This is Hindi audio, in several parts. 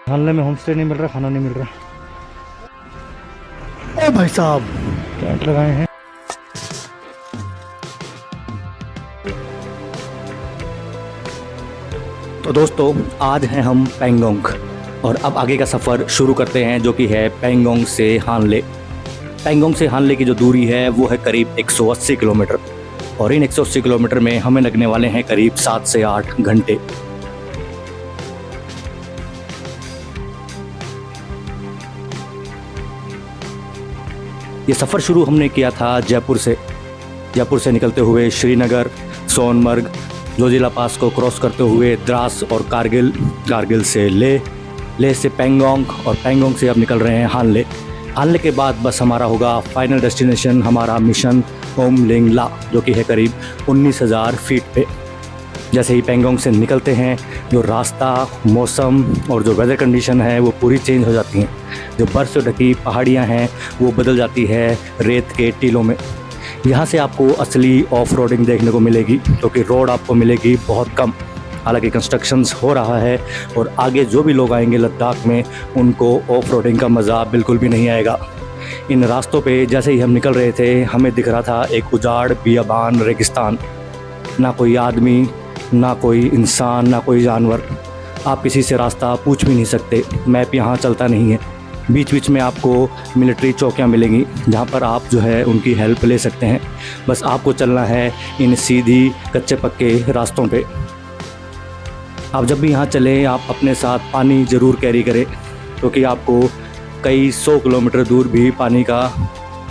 हालने में होम स्टे नहीं मिल रहा, खाना नहीं मिल रहा। ओ भाई साहब, टेंट लगाए हैं। तो दोस्तों, आज हैं हम पैंगोंग और अब आगे का सफ़र शुरू करते हैं, जो कि है पैंगोंग से हानले। पैंगोंग से हानले की जो दूरी है वो है करीब 180 किलोमीटर और इन 180 किलोमीटर में हमें लगने वाले हैं करीब 7 से 8 घंटे। ये सफ़र शुरू हमने किया था जयपुर से निकलते हुए श्रीनगर, सोनमर्ग, जोजिला पास को क्रॉस करते हुए द्रास और कारगिल से लेह से पैंगोंग और पैंगोंग से अब निकल रहे हैं हानले के बाद बस हमारा होगा फाइनल डेस्टिनेशन, हमारा मिशन उमलिंगला, जो कि है करीब 19,000 फीट पे। जैसे ही पैंगोंग से निकलते हैं, जो रास्ता, मौसम और जो वेदर कंडीशन है वो पूरी चेंज हो जाती हैं। जो बर्फ़ से ढकी पहाड़ियाँ हैं वो बदल जाती है रेत के टीलों में। यहाँ से आपको असली ऑफ रोडिंग देखने को मिलेगी, क्योंकि रोड आपको मिलेगी बहुत कम। हालांकि कंस्ट्रक्शंस हो रहा है और आगे जो भी लोग आएंगे लद्दाख में, उनको ऑफ रोडिंग का मज़ा बिल्कुल भी नहीं आएगा। इन रास्तों पे जैसे ही हम निकल रहे थे, हमें दिख रहा था एक उजाड़ बियाबान रेगिस्तान। ना कोई आदमी, ना कोई इंसान, ना कोई जानवर। आप किसी से रास्ता पूछ भी नहीं सकते, मैप यहाँ चलता नहीं है। बीच बीच में आपको मिलिट्री चौकियाँ मिलेंगी, जहाँ पर आप जो है उनकी हेल्प ले सकते हैं। बस आपको चलना है इन सीधी कच्चे पक्के रास्तों पे। आप जब भी यहाँ चलें, आप अपने साथ पानी ज़रूर कैरी करें, क्योंकि आपको कई 100 किलोमीटर दूर भी पानी का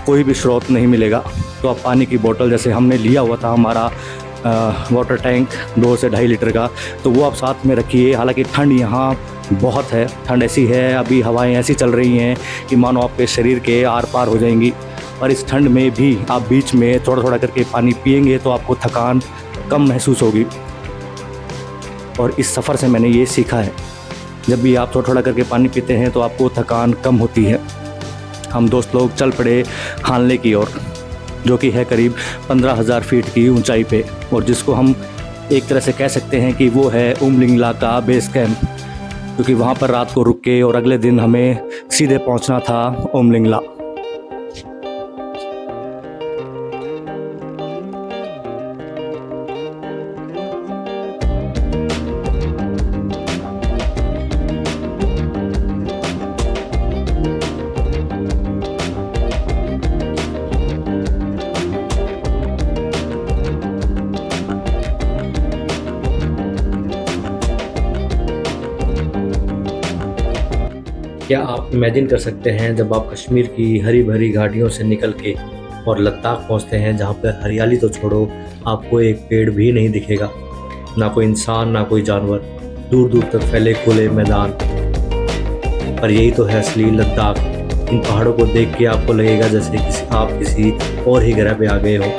कोई भी स्रोत नहीं मिलेगा। तो आप पानी की बोतल, जैसे हमने लिया हुआ था हमारा वाटर टैंक 2 से 2.5 लीटर का, तो वो आप साथ में रखिए। हालांकि ठंड यहाँ बहुत है, ठंड ऐसी है, अभी हवाएं ऐसी चल रही हैं कि मानो आपके शरीर के आर पार हो जाएंगी। और इस ठंड में भी आप बीच में थोड़ा थोड़ा करके पानी पिएंगे तो आपको थकान कम महसूस होगी। और इस सफ़र से मैंने ये सीखा है, जब भी आप थोड़ा थोड़ा करके पानी पीते हैं तो आपको थकान कम होती है। हम दोस्त लोग चल पड़े हानले की ओर, जो कि है करीब 15,000 फीट की ऊंचाई पे, और जिसको हम एक तरह से कह सकते हैं कि वो है उमलिंगला का बेस कैंप, क्योंकि वहाँ पर रात को रुक के और अगले दिन हमें सीधे पहुँचना था उमलिंगला। क्या आप इमेजिन कर सकते हैं, जब आप कश्मीर की हरी भरी घाटियों से निकल के और लद्दाख पहुंचते हैं, जहां पर हरियाली तो छोड़ो, आपको एक पेड़ भी नहीं दिखेगा, ना कोई इंसान, ना कोई जानवर, दूर दूर तक फैले खुले मैदान। पर यही तो है असली लद्दाख। इन पहाड़ों को देख के आपको लगेगा जैसे आप किसी और ही ग्रह पे आ गए हो।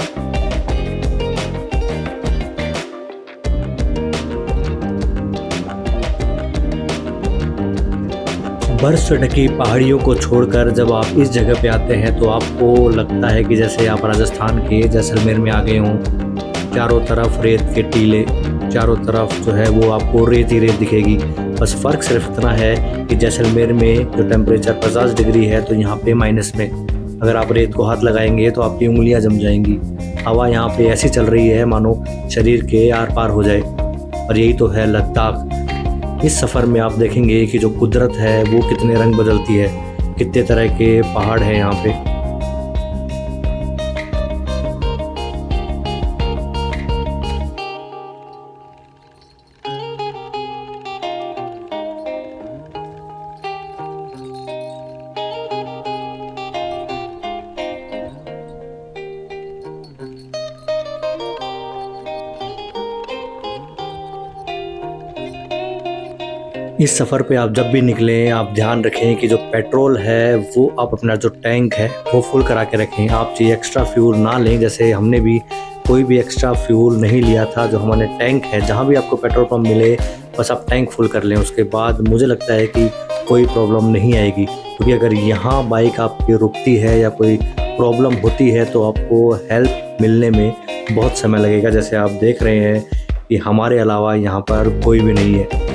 बर्फ से ढकी पहाड़ियों को छोड़कर जब आप इस जगह पे आते हैं तो आपको लगता है कि जैसे आप राजस्थान के जैसलमेर में आ गए हों। चारों तरफ रेत के टीले, चारों तरफ जो है वो आपको रेत ही रेत दिखेगी। बस फ़र्क सिर्फ इतना है कि जैसलमेर में जो टेम्परेचर 50 डिग्री है, तो यहाँ पे माइनस में। अगर आप रेत को हाथ लगाएंगे तो आपकी उंगलियाँ जम जाएंगी। हवा यहाँ पे ऐसी चल रही है मानो शरीर के आर पार हो जाए। और यही तो है लद्दाख। इस सफ़र में आप देखेंगे कि जो कुदरत है वो कितने रंग बदलती है, कितने तरह के पहाड़ हैं यहाँ पे। इस सफ़र पे आप जब भी निकलें, आप ध्यान रखें कि जो पेट्रोल है वो आप अपना जो टैंक है वो फुल करा के रखें। आप चाहिए एक्स्ट्रा फ्यूल ना लें, जैसे हमने भी कोई भी एक्स्ट्रा फ्यूल नहीं लिया था। जो हमारे टैंक है, जहाँ भी आपको पेट्रोल पंप मिले, बस आप टैंक फुल कर लें। उसके बाद मुझे लगता है कि कोई प्रॉब्लम नहीं आएगी, क्योंकि अगर यहाँ बाइक आपकी रुकती है या कोई प्रॉब्लम होती है तो आपको हेल्प मिलने में बहुत समय लगेगा। जैसे आप देख रहे हैं कि हमारे अलावा यहाँ पर कोई भी नहीं है।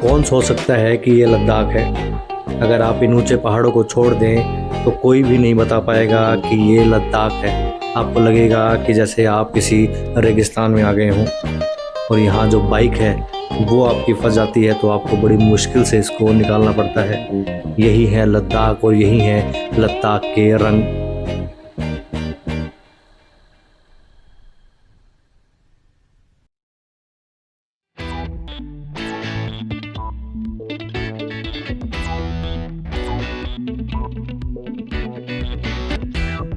कौन सोच सकता है कि ये लद्दाख है। अगर आप इन ऊंचे पहाड़ों को छोड़ दें तो कोई भी नहीं बता पाएगा कि ये लद्दाख है। आपको लगेगा कि जैसे आप किसी रेगिस्तान में आ गए हों, और यहाँ जो बाइक है वो आपकी फंस जाती है तो आपको बड़ी मुश्किल से इसको निकालना पड़ता है। यही है लद्दाख और यही है लद्दाख के रंग।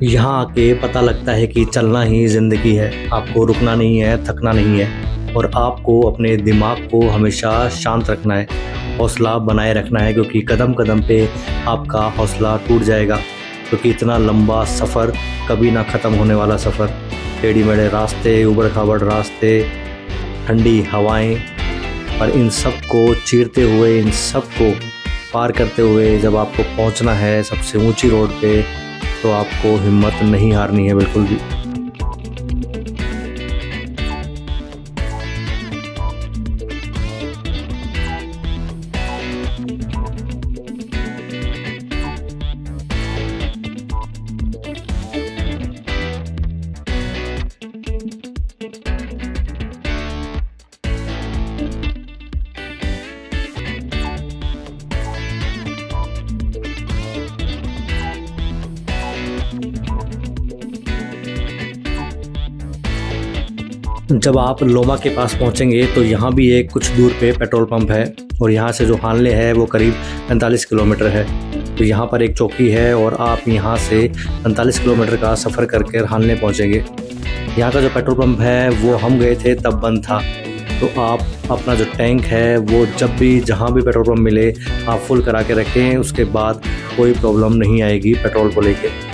यहाँ आके पता लगता है कि चलना ही ज़िंदगी है। आपको रुकना नहीं है, थकना नहीं है, और आपको अपने दिमाग को हमेशा शांत रखना है, हौसला बनाए रखना है, क्योंकि कदम कदम पे आपका हौसला टूट जाएगा। क्योंकि इतना लंबा सफ़र कभी ना ख़त्म होने वाला सफ़र, टेढ़ी मेढ़े रास्ते, उबड़ खाबड़ रास्ते, ठंडी हवाएं, और इन सब को चीरते हुए, इन सब को पार करते हुए जब आपको पहुंचना है सबसे ऊंची रोड पे, तो आपको हिम्मत नहीं हारनी है बिल्कुल भी। जब आप लोमा के पास पहुंचेंगे तो यहाँ भी एक कुछ दूर पे पेट्रोल पंप है, और यहाँ से जो हानले है वो करीब 45 किलोमीटर है। तो यहाँ पर एक चौकी है और आप यहाँ से 45 किलोमीटर का सफ़र करके हानले पहुँचेंगे। यहाँ का जो पेट्रोल पंप है वो हम गए थे तब बंद था। तो आप अपना जो टैंक है वो जब भी जहाँ भी पेट्रोल पंप मिले आप फुल करा के रखें, उसके बाद कोई प्रॉब्लम नहीं आएगी पेट्रोल को लेके।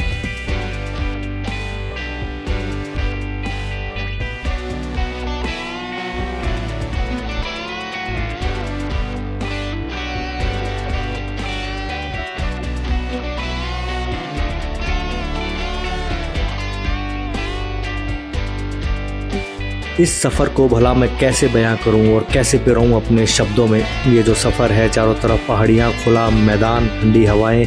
इस सफ़र को भला मैं कैसे बयां करूं और कैसे पिराऊं अपने शब्दों में। ये जो सफ़र है, चारों तरफ पहाड़ियाँ, खुला मैदान, ठंडी हवाएं,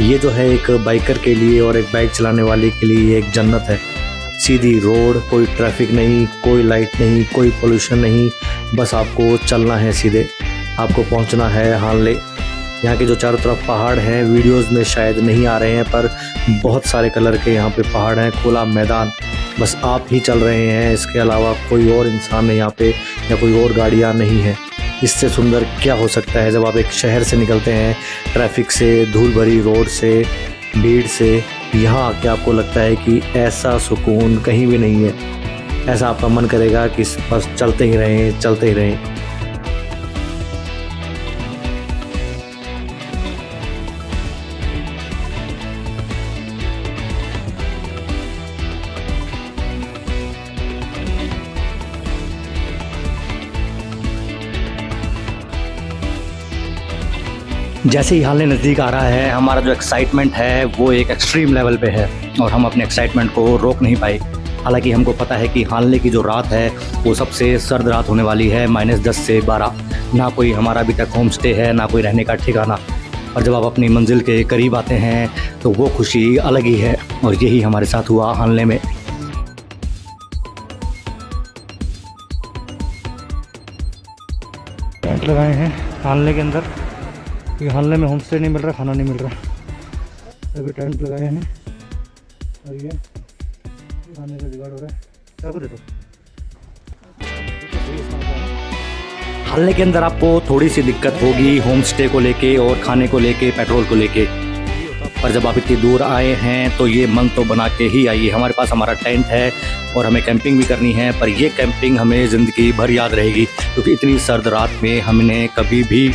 ये जो है एक बाइकर के लिए और एक बाइक चलाने वाले के लिए एक जन्नत है। सीधी रोड, कोई ट्रैफिक नहीं, कोई लाइट नहीं, कोई पोल्यूशन नहीं, बस आपको चलना है सीधे। आपको पहुंचना है हानले। यहाँ के जो चारों तरफ पहाड़ हैं, वीडियोस में शायद नहीं आ रहे हैं, पर बहुत सारे कलर के यहाँ पे पहाड़ हैं, खुला मैदान, बस आप ही चल रहे हैं, इसके अलावा कोई और इंसान है यहाँ पे या कोई और गाड़ियाँ नहीं है। इससे सुंदर क्या हो सकता है जब आप एक शहर से निकलते हैं, ट्रैफिक से, धूल भरी रोड से, भीड़ से, यहाँ आके आपको लगता है कि ऐसा सुकून कहीं भी नहीं है। ऐसा आपका मन करेगा कि बस चलते ही रहें, चलते ही रहें। जैसे ही हालने नज़दीक आ रहा है, हमारा जो एक्साइटमेंट है वो एक एक्सट्रीम लेवल पे है, और हम अपने एक्साइटमेंट को रोक नहीं पाए। हालांकि हमको पता है कि हालने की जो रात है वो सबसे सर्द रात होने वाली है, -10 से 12। ना कोई हमारा अभी तक होम स्टे है, ना कोई रहने का ठिकाना। और जब आप अपनी मंजिल के करीब आते हैं तो वो खुशी अलग ही है, और यही हमारे साथ हुआ हालने में। टेंट लगाए हैं हालने के अंदर, क्योंकि हालने में होम स्टे नहीं मिल रहा, खाना नहीं मिल रहा। अभी टेंट लगाए हैं और ये खाने का जुगाड़ हो रहा है। क्या दे दो। हालने के अंदर आपको थोड़ी सी दिक्कत होगी होम स्टे को लेके और खाने को लेके, पेट्रोल को लेके, पर जब आप इतनी दूर आए हैं तो ये मन तो बना के ही आइए। हमारे पास हमारा टेंट है और हमें कैंपिंग भी करनी है, पर ये कैंपिंग हमें ज़िंदगी भर याद रहेगी, क्योंकि इतनी सर्द रात में हमने कभी भी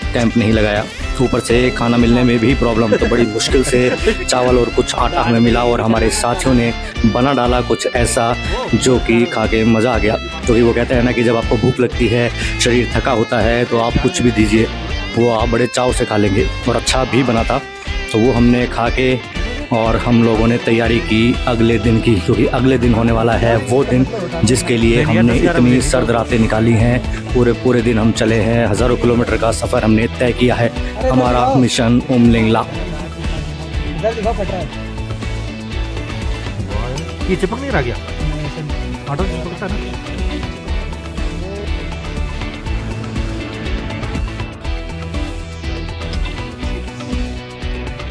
कैंप नहीं लगाया। ऊपर से खाना मिलने में भी प्रॉब्लम, तो बड़ी मुश्किल से चावल और कुछ आटा हमें मिला, और हमारे साथियों ने बना डाला कुछ ऐसा जो कि खा के मज़ा आ गया। क्योंकि वो कहते हैं ना कि जब आपको भूख लगती है, शरीर थका होता है, तो आप कुछ भी दीजिए, वो आप बड़े चाव से खा लेंगे। और अच्छा भी बना था, तो वो हमने खा के और हम लोगों ने तैयारी की अगले दिन की, क्योंकि अगले दिन होने वाला है वो दिन जिसके लिए हमने इतनी सर्द रातें निकाली हैं। पूरे दिन हम चले हैं, हज़ारों किलोमीटर का सफ़र हमने तय किया है। हमारा मिशन उमलिंगला। ये चिपक नहीं रहा क्या? ऑटो चिपकता ना।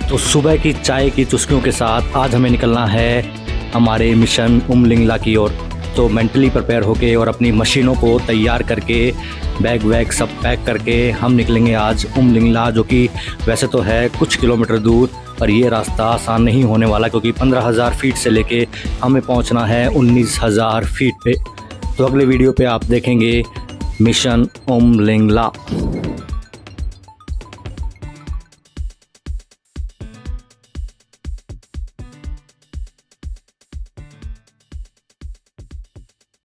तो सुबह की चाय की चुस्कियों के साथ आज हमें निकलना है हमारे मिशन उमलिंगला की ओर। तो मेंटली प्रिपेयर होके और अपनी मशीनों को तैयार करके बैग वैग सब पैक करके हम निकलेंगे आज उमलिंगला, जो कि वैसे तो है कुछ किलोमीटर दूर, पर ये रास्ता आसान नहीं होने वाला, क्योंकि 15,000 फीट से लेके हमें पहुंचना है 19,000 फीट पे। तो अगले वीडियो पे आप देखेंगे मिशन उमलिंगला।